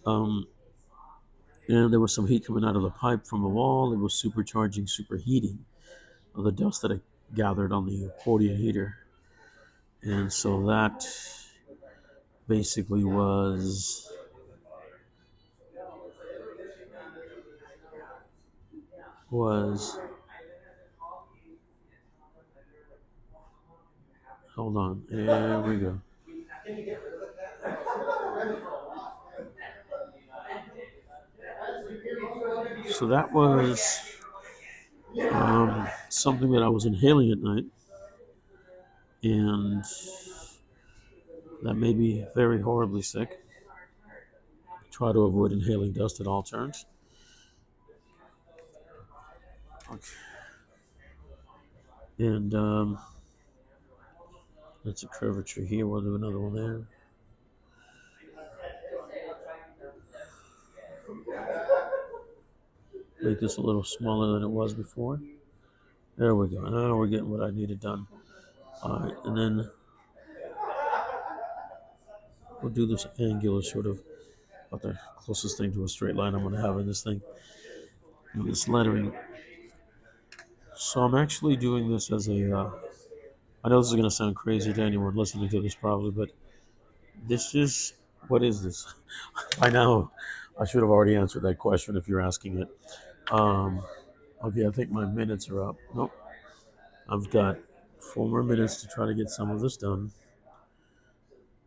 Um, and there was some heat coming out of the pipe from the wall. It was superheating of the dust that had gathered on the accordion heater. And so that basically was hold on, there we go. So that was something that I was inhaling at night, and that made me very horribly sick. Try to avoid inhaling dust at all turns. Okay. And that's a curvature here. We'll do another one there. Make this a little smaller than it was before. There we go. Now we're getting what I needed done. All right, and then we'll do this angular sort of, about the closest thing to a straight line I'm going to have in this thing, in this lettering. So I'm actually doing this as I know this is going to sound crazy to anyone listening to this probably, but this is, what is this? By now, I should have already answered that question if you're asking it. Um, okay, I think my minutes are up. Nope. I've got 4 more minutes to try to get some of this done.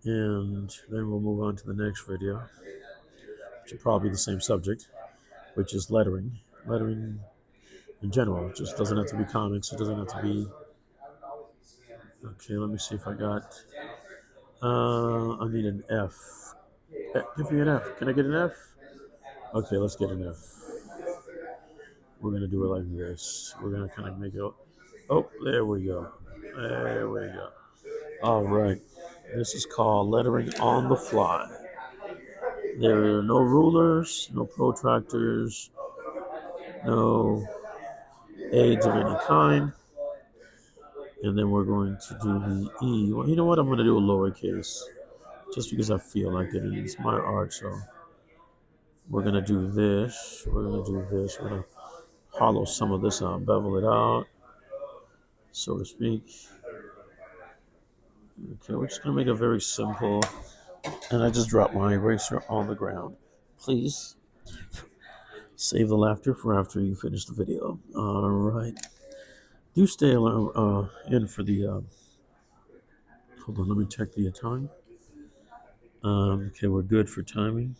And then we'll move on to the next video, which will probably be the same subject, which is lettering. Lettering in general. It just doesn't have to be comics. It doesn't have to be. Okay, let me see if I got. I need an F. Give me an F. Can I get an F? Okay, let's get an F. We're gonna do it like this. We're gonna kind of make it. Oh, there we go. There we go. All right. This is called lettering on the fly. There are no rulers, no protractors, no aids of any kind. And then we're going to do the E. Well, you know what? I'm going to do a lowercase just because I feel like it. It's my art, so we're going to do this. We're going to do this. We're going to hollow some of this out, bevel it out, so to speak. Okay, we're just going to make it very simple. And I just dropped my eraser on the ground. Please save the laughter for after you finish the video. All right. Do stay in for the. Hold on, let me check the time. Okay, we're good for timing.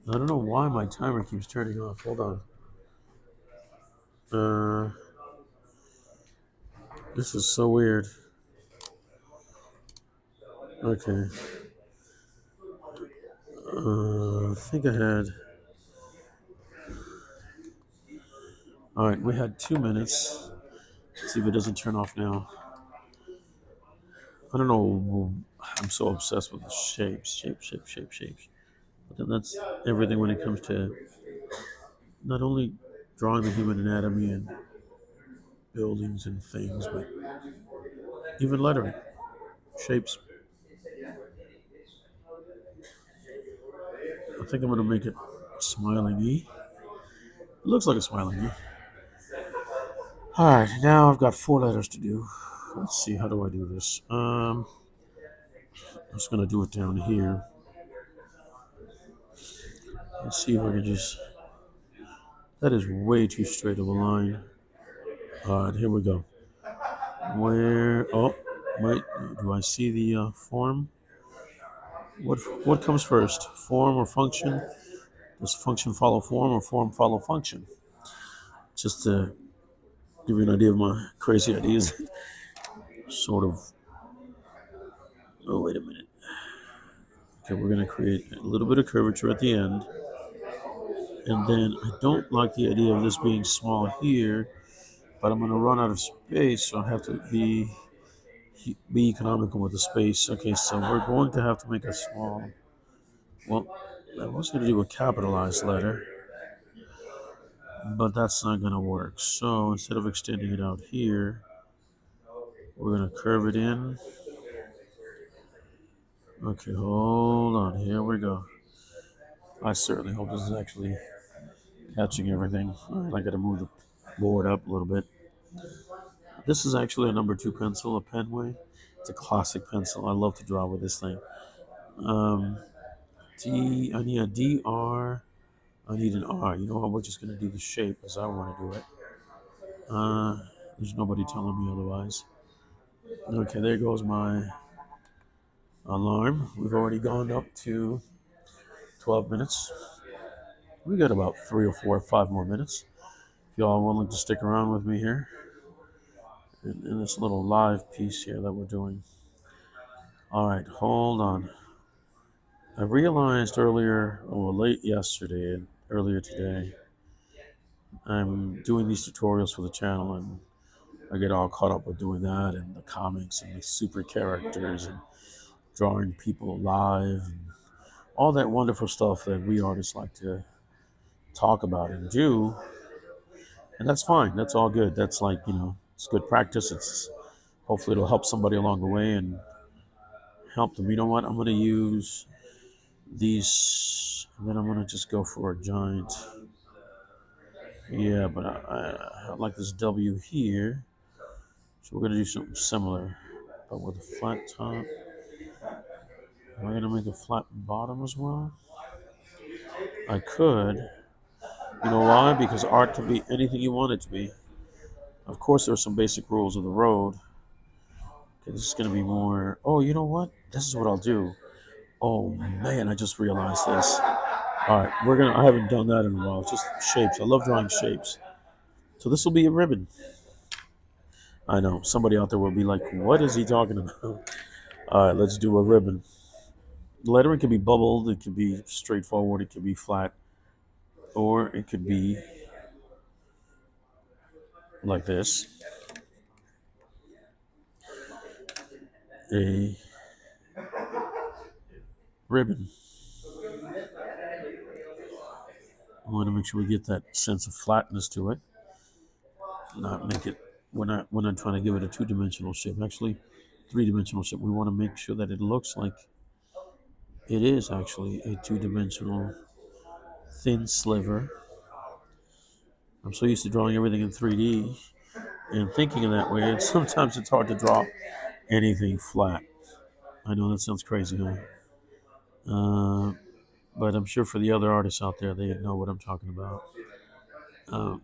I don't know why my timer keeps turning off. Hold on. This is so weird. Okay. I think I had. All right, we had 2 minutes. Let's see if it doesn't turn off now. I don't know. I'm so obsessed with the shapes. But then that's everything when it comes to not only drawing the human anatomy and buildings and things, but even lettering, shapes. I think I'm going to make it a smiling E. It looks like a smiling E. All right, now I've got 4 letters to do. Let's see, how do I do this? I'm just going to do it down here. Let's see if I can just. That is way too straight of a line. All right, here we go. Where? Oh, wait. Do I see the form? What comes first? Form or function? Does function follow form or form follow function? Just to give you an idea of my crazy ideas. Sort of. Oh, wait a minute. Okay, we're going to create a little bit of curvature at the end. And then I don't like the idea of this being small here, but I'm going to run out of space, so I have to be economical with the space. Okay, so we're going to have to make a small. Well, I was going to do a capitalized letter, but that's not going to work. So instead of extending it out here, we're going to curve it in. Okay, hold on. Here we go. I certainly hope this is actually catching everything. All right, I got to move the board up a little bit. This is actually a number 2 pencil, a Penway. It's a classic pencil. I love to draw with this thing. Um, I need a DR. I need an R. You know what? We're just going to do the shape as I want to do it. There's nobody telling me otherwise. Okay, there goes my alarm. We've already gone up to 12 minutes. We got about 3 or 4 or 5 more minutes. If y'all are willing to stick around with me here in this little live piece here that we're doing. All right, hold on. I realized earlier, or late yesterday and earlier today, I'm doing these tutorials for the channel, and I get all caught up with doing that and the comics and the super characters and drawing people live and all that wonderful stuff that we artists like to talk about and do. And that's fine. That's all good. That's like, it's good practice. It's hopefully it'll help somebody along the way and help them. You know what? I'm going to use these, and then I'm going to just go for a giant. Yeah, but I like this W here. So we're going to do something similar, but with a flat top. Am I going to make a flat bottom as well? I could. You know why? Because art can be anything you want it to be. Of course, there are some basic rules of the road. Okay, this is going to be more. Oh, you know what? This is what I'll do. Oh man, I just realized this. All right, I haven't done that in a while. It's just shapes. I love drawing shapes. So this will be a ribbon. I know somebody out there will be like, "What is he talking about?" All right, let's do a ribbon. The lettering can be bubbled. It can be straightforward. It can be flat, or it could be like this. A ribbon. I want to make sure we get that sense of flatness to it. Not make it. We're not trying to give it a 2-dimensional shape. Actually, 3-dimensional shape. We want to make sure that it looks like it is actually a 2-dimensional thin sliver. I'm so used to drawing everything in 3D and thinking in that way, and sometimes it's hard to draw anything flat. I know that sounds crazy, huh? But I'm sure for the other artists out there, they know what I'm talking about. Um,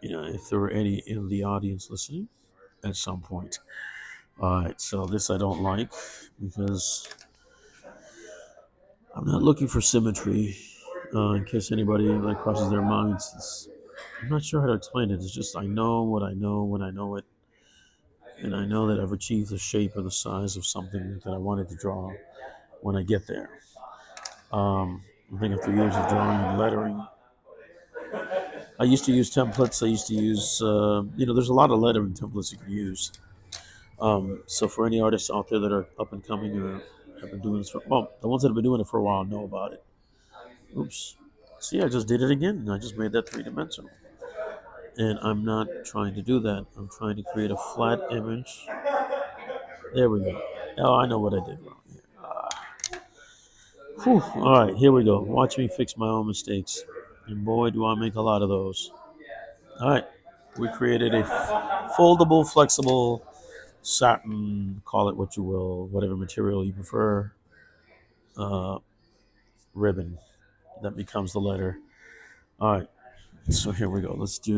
if there were any in the audience listening at some point. All right, so this I don't like because I'm not looking for symmetry. In case anybody like crosses their minds, I'm not sure how to explain it. It's just I know what I know when I know it, and I know that I've achieved the shape or the size of something that I wanted to draw when I get there. I think after years of drawing and lettering, I used to use templates. I used to use, there's a lot of lettering templates you can use. So for any artists out there that are up and coming or have been doing this the ones that have been doing it for a while know about it. Oops. See, I just did it again. I just made that 3-dimensional. And I'm not trying to do that. I'm trying to create a flat image. There we go. Oh, I know what I did wrong here. All right, here we go. Watch me fix my own mistakes. And boy, do I make a lot of those. All right. We created a foldable, flexible, satin, call it what you will, whatever material you prefer, uh, ribbon that becomes the letter. All right. So here we go. Let's be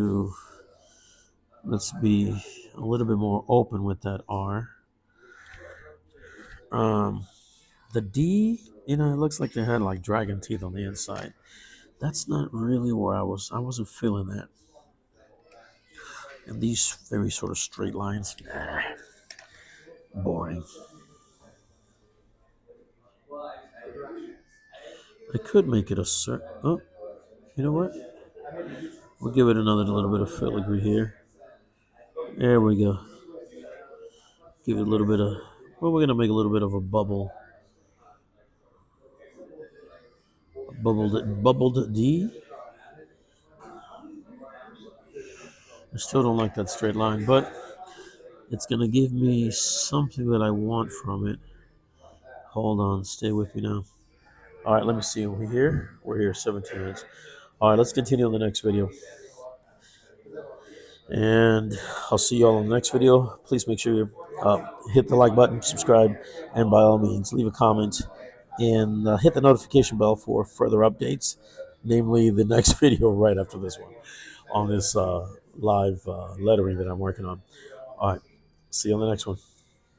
a little bit more open with that R. The D, it looks like they had like dragon teeth on the inside. That's not really where I wasn't feeling that. And these very sort of straight lines, boring. I could make it a oh, you know what? We'll give it another little bit of filigree here. There we go. Give it a little bit of, well, we're going to make a little bit of a bubbled D. I still don't like that straight line, but it's going to give me something that I want from it. Hold on, stay with me now. All right, let me see. We're here. We're here 17 minutes. All right, let's continue on the next video. And I'll see you all in the next video. Please make sure you hit the like button, subscribe, and by all means, leave a comment and hit the notification bell for further updates, namely the next video right after this one on this live lettering that I'm working on. All right, see you on the next one.